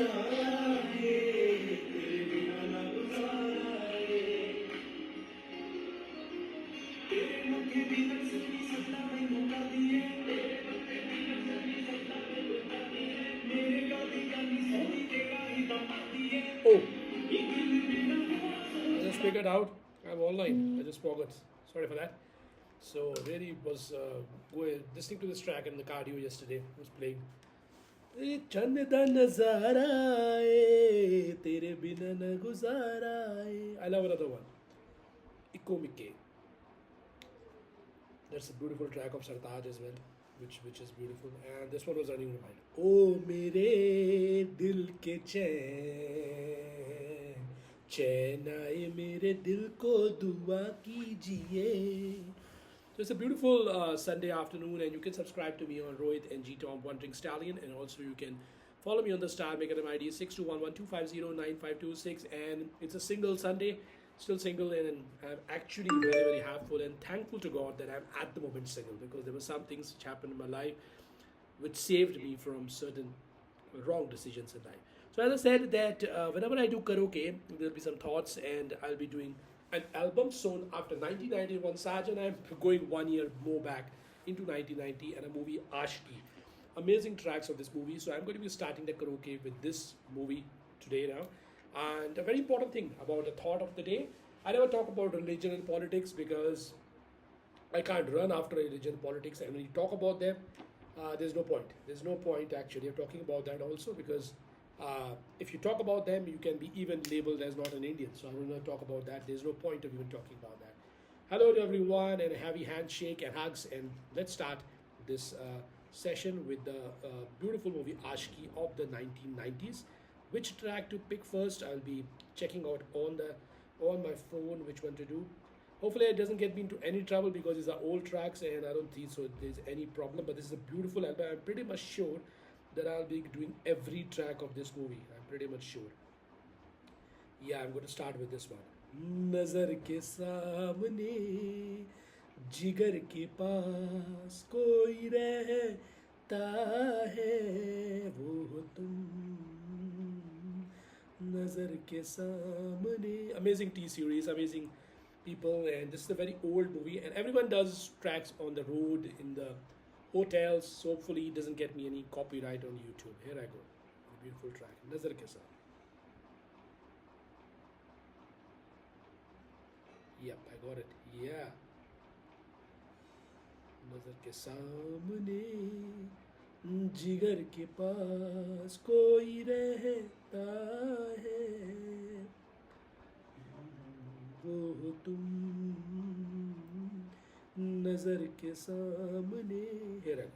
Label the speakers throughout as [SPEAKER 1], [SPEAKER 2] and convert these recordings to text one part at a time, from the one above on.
[SPEAKER 1] Oh, I just figured out I'm online. I just forgot. Sorry for that. So really was going listening to this track in the cardio yesterday. I was playing. ए चंद दा नजारा ए तेरे बिना न गुजारा ए. I love another one. Iko Mikke. That's a beautiful track of Sartaj as well, which is beautiful. And this one was running in my mind. ओ मेरे दिल के चैन चैन आए मेरे दिल को दुआ कीजिए. So it's a beautiful Sunday afternoon, and you can subscribe to me on Rohit and G Tom One Drink Stallion, and also you can follow me on the Star Make it ID 621125095226. And it's a single Sunday, still single, and I'm actually very very happy and thankful to God that I'm at the moment single, because there were some things which happened in my life which saved me from certain wrong decisions in life. So as I said that whenever I do karaoke, there'll be some thoughts, and I'll be doing an album soon after 1991. Saj and I'm going 1 year more back into 1990 and a movie Ashki. Amazing tracks of this movie. So I'm going to be starting the karaoke with this movie today now. And a very important thing about the thought of the day, I never talk about religion and politics because I can't run after religion and politics. And when you talk about them, there's no point. There's no point actually of talking about that also, because if you talk about them, you can be even labeled as not an Indian. So I will not talk about that. There's no point of even talking about that. Hello to everyone, and a heavy handshake and hugs. And let's start this session with the beautiful movie Ashki of the 1990s. Which track to pick first? I'll be checking out on my phone which one to do. Hopefully it doesn't get me into any trouble, because these are old tracks and I don't think so there's any problem. But this is a beautiful album. I'm pretty much sure that I'll be doing every track of this movie. I'm pretty much sure. Yeah, I'm going to start with this one. नजर के सामने जिगर के पास कोई रहता है वो हो तुम नजर के सामने. Amazing T series, amazing people, and this is a very old movie, and everyone does tracks on the road, in the hotels. So hopefully it doesn't get me any copyright on YouTube. Here I go. A beautiful track. Nazar ke saath. Yep, I got it. Yeah. Nazar ke सामने जिगर के पास कोई रहता है वो हो तुम नजर के सामने. Here I go.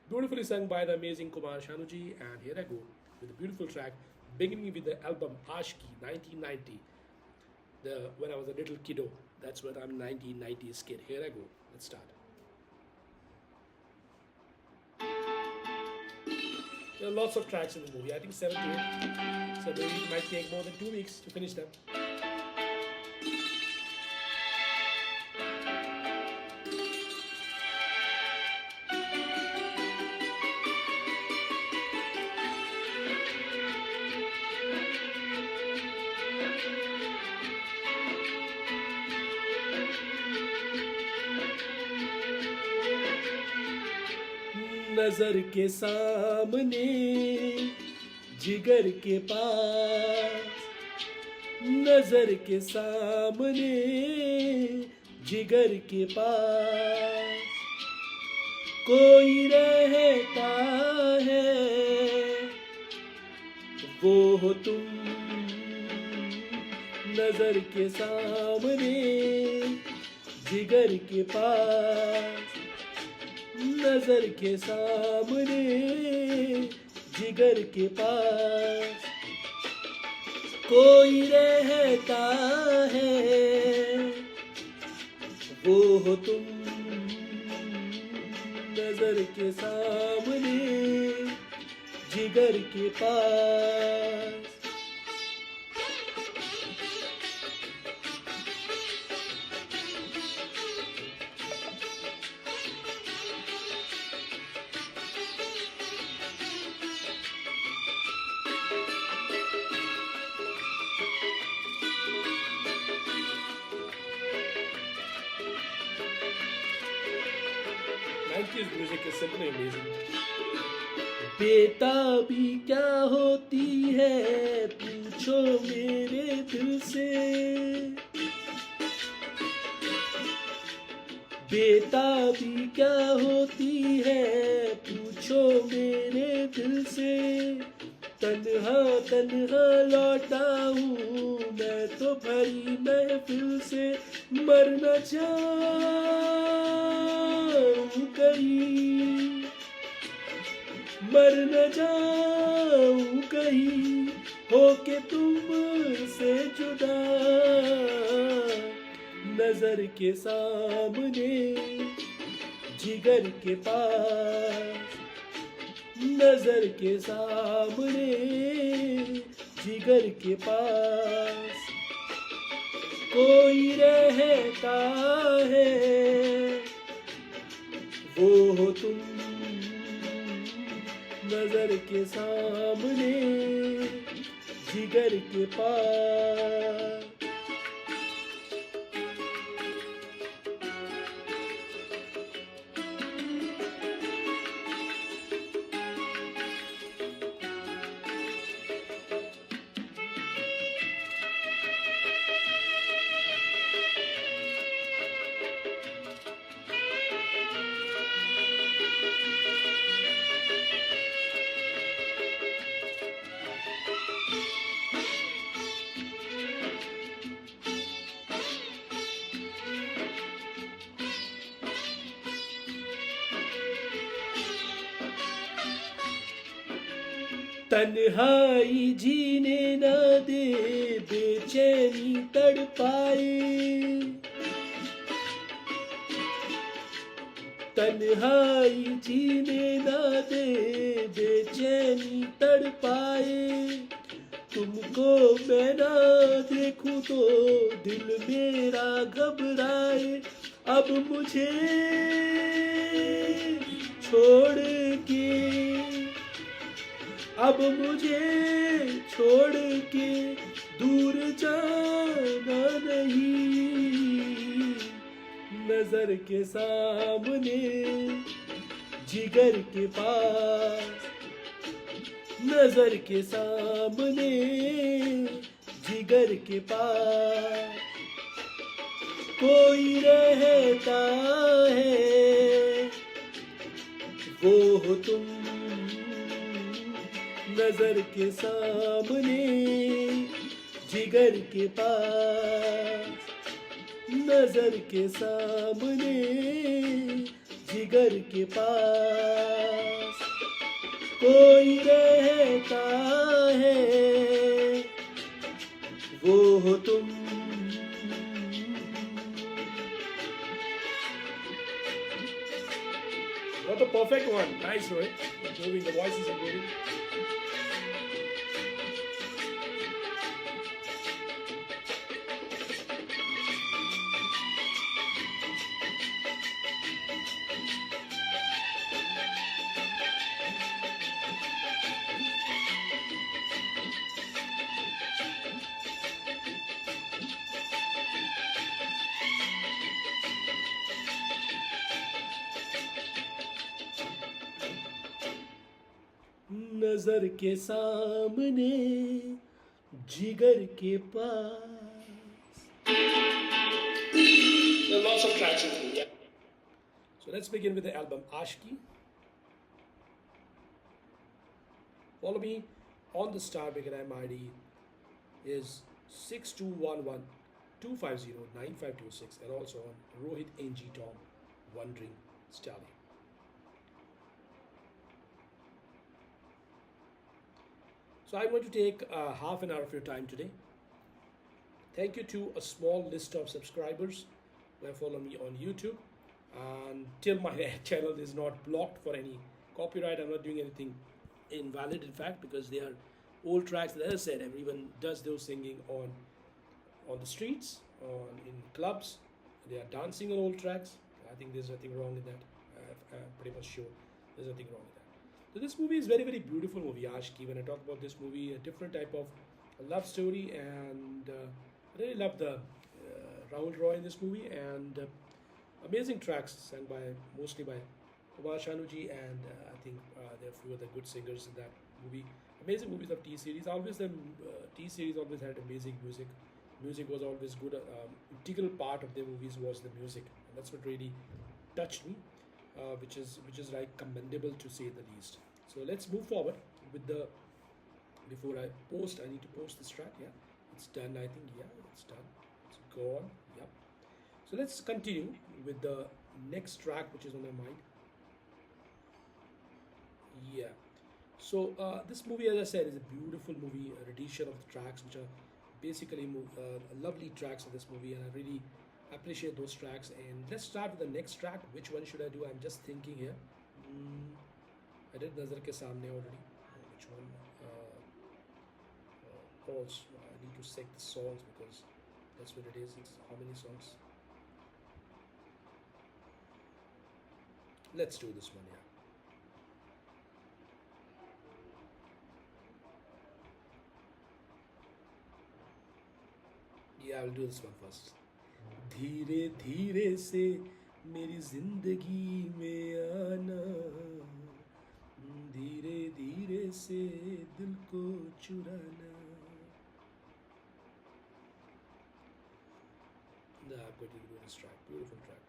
[SPEAKER 1] Beautifully sung by the amazing Kumar Shanuji, and here I go with a beautiful track beginning with the album Ashki 1990. When I was a little kiddo, that's when I'm 1990s kid. Here I go. Let's start. There are lots of tracks in the movie. I think 7 to 8. So maybe it might take more than 2 weeks to finish them. नजर के सामने जिगर के पास नजर के सामने जिगर के पास कोई रहता है वो हो तुम नजर के सामने जिगर के पास नजर के सामने जिगर के पास कोई रहता है वो हो तुम नजर के सामने जिगर के पास. 90s music is simply amazing. बेताबी क्या होती है पूछो मेरे दिल से, बेताबी क्या होती है पूछो मेरे दिल से, तन्हा तन्हा लौटा हूँ मैं तो भरी महफिल से, मर न जाऊँ कहीं, मर न जाऊँ कहीं होके तुमसे जुदा, नजर के सामने जिगर के पास, नजर के सामने जिगर के पास कोई रहता है, वो हो तुम, नजर के सामने जिगर के पास। तन्हाई जीने न दे बेचैनी तड़पाए, तन्हाई जीने न दे बेचैनी तड़पाए, तुमको मैं ना देखूं तो दिल मेरा घबराए, अब मुझे छोड़ के, अब मुझे छोड़ के दूर जाना नहीं, नजर के सामने जिगर के पास, नजर के सामने जिगर के पास कोई रहता है, वो हो तुम, नजर के सामने जिगर के पास, नजर के सामने जिगर के पास कोई रहता है, वो हो तुम। Got the perfect one. Nice, right? Improving, the voice is improving. नजर के सामने जिगर के पास. There are lots of tracks in it, yeah. So let's begin with the album Ashki. Follow me on the Star Beginner ID is 6211 250 9526 and also on Rohit NG Tom Wandering Stallion. So I'm going to take half an hour of your time today. Thank you to a small list of subscribers that follow me on YouTube. Till my channel is not blocked for any copyright, I'm not doing anything invalid, in fact, because they are old tracks. As I said, everyone does their singing on the streets, in clubs. They are dancing on old tracks. I think there's nothing wrong in that. I'm pretty much sure there's nothing wrong with that. So this movie is very, very beautiful movie, Ashki. When I talk about this movie, a different type of love story, and I really love the Rahul Roy in this movie, and amazing tracks sung by mostly by Kumar Shanuji, and I think there are a few other good singers in that movie. Amazing movies of T series. Always the T series always had amazing music. Music was always good. Integral part of their movies was the music, and that's what really touched me, which is like commendable to say the least. So let's move forward with the. Before I post, I need to post this track. Yeah, it's done. I think yeah, it's done. It's gone. Yep. So let's continue with the next track, which is on my mind. Yeah. So this movie, as I said, is a beautiful movie, a rendition of the tracks, which are basically lovely tracks of this movie, and I really appreciate those tracks. And let's start with the next track. Which one should I do? I'm just thinking here. Mm, I did Nazar ke Samne already. Which one? Also, I need to check the songs because that's what it is. It's how many songs? Let's do this one. Yeah, I'll do this one first. धीरे धीरे से मेरी जिंदगी में आना, धीरे धीरे से दिल को चुराना. Nah, I'm going to do this track. Beautiful track.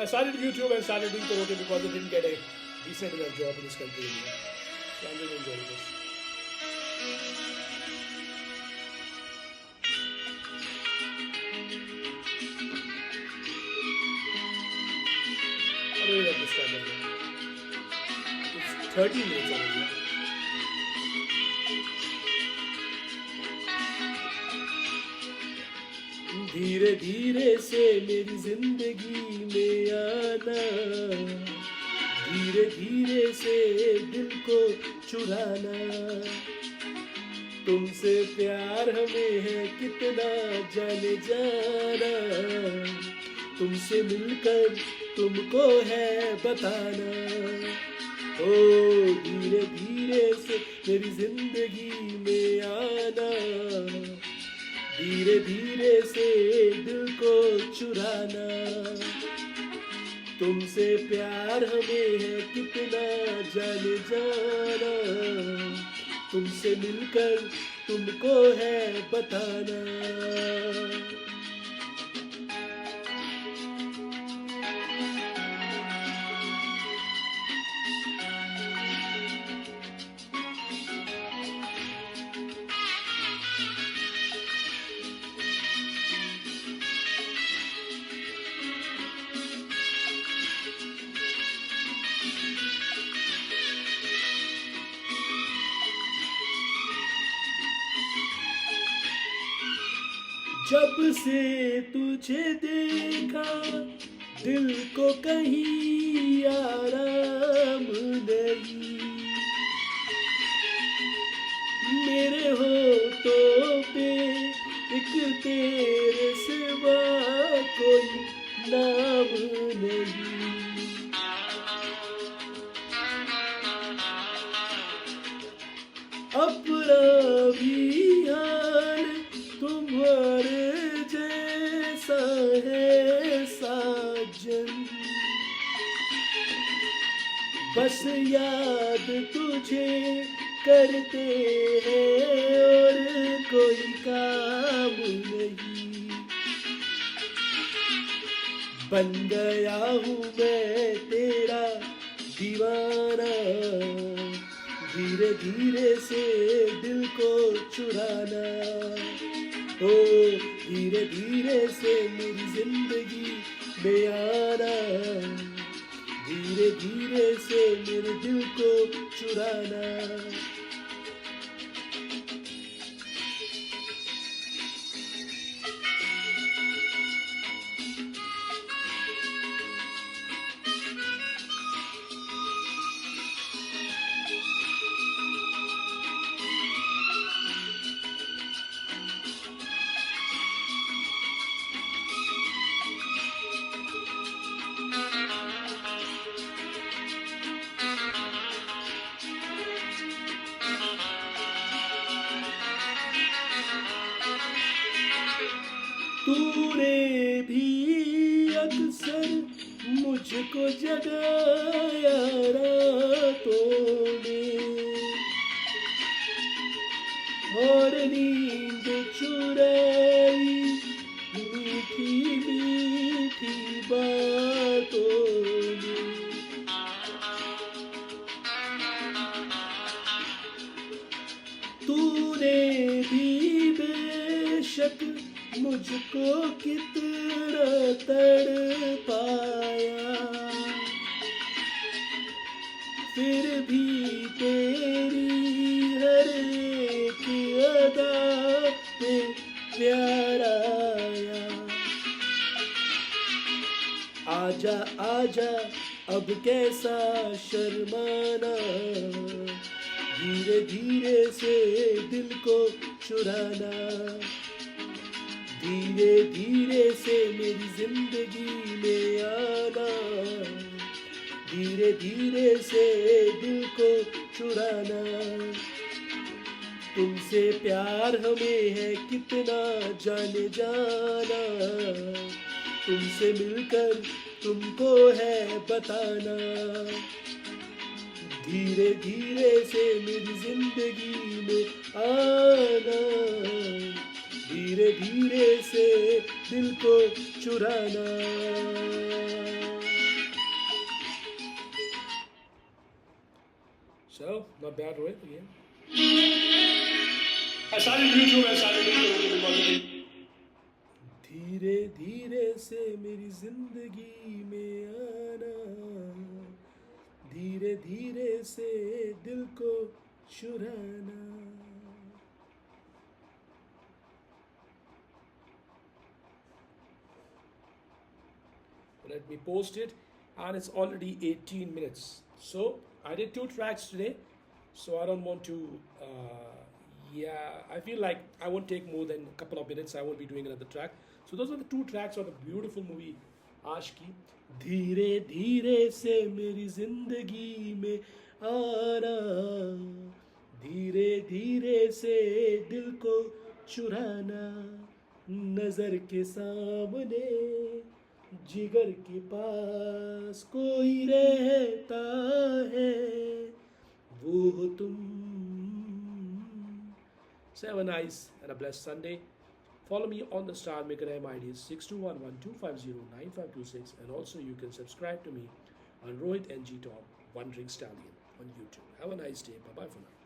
[SPEAKER 1] I started YouTube and started doing karaoke because I didn't get a decent enough job in this country. So I'm really enjoying this. I really love this time. It's 30 minutes already. धीरे धीरे से मेरी जिंदगी में आना, धीरे धीरे से दिल को चुराना. तुमसे प्यार हमें है कितना जाने जाना, तुमसे मिलकर तुमको है बताना. ओ धीरे धीरे से मेरी जिंदगी में आना, धीरे धीरे से दिल को चुराना. तुमसे प्यार हमें है कितना जाने जाना, तुमसे मिलकर तुमको है बताना. जब से तुझे देखा दिल को कहीं आराम नहीं, मेरे होठों पे एक तेरे सिवा कोई नाम नहीं. अपना भी हाल तुम्हारे जैसा है साजन, बस याद तुझे करते हैं और कोई काम नहीं. बन गया हूँ मैं तेरा दीवाना, धीरे धीरे से दिल को चुराना. ओ धीरे धीरे से मेरी जिंदगी में आना, धीरे धीरे से मेरे दिल को चुराना. मुझको जगाया रातों में और नींद चुराई मीठी मीठी बातों में। तूने भी बेशक मुझको कितना तड़पाया, फिर भी तेरी हर एक अदा पे प्यार आया। आजा आजा अब कैसा शर्माना, धीरे धीरे से दिल को चुराना, धीरे धीरे से मेरी जिंदगी में आना, धीरे धीरे से दिल को चुराना। तुमसे प्यार हमें है कितना जाने जाना, तुमसे मिलकर तुमको है बताना, धीरे धीरे से मेरी जिंदगी में आना, धीरे धीरे से दिल को चुराना। So, not bad, right? Yeah.
[SPEAKER 2] I started YouTube and started doing
[SPEAKER 1] धीरे धीरे से मेरी जिंदगी में आना, धीरे धीरे से दिल को चुराना। Let me post it, and it's already 18 minutes. So I did 2 tracks today, so I don't want to. I feel like I won't take more than a couple of minutes. I won't be doing another track. So those are the 2 tracks of the beautiful movie Aashki. धीरे धीरे से मेरी जिंदगी में आना, धीरे धीरे से दिल को चुराना, नजर के सामने जिगर के पास कोई रहता है, वो हो तुम। So have a nice and a blessed Sunday. Follow me on the Star Maker MID 6211-250-9526, and also you can subscribe to me on Rohit NG Top Wandering Stallion on YouTube. Have a nice day. Bye bye for now.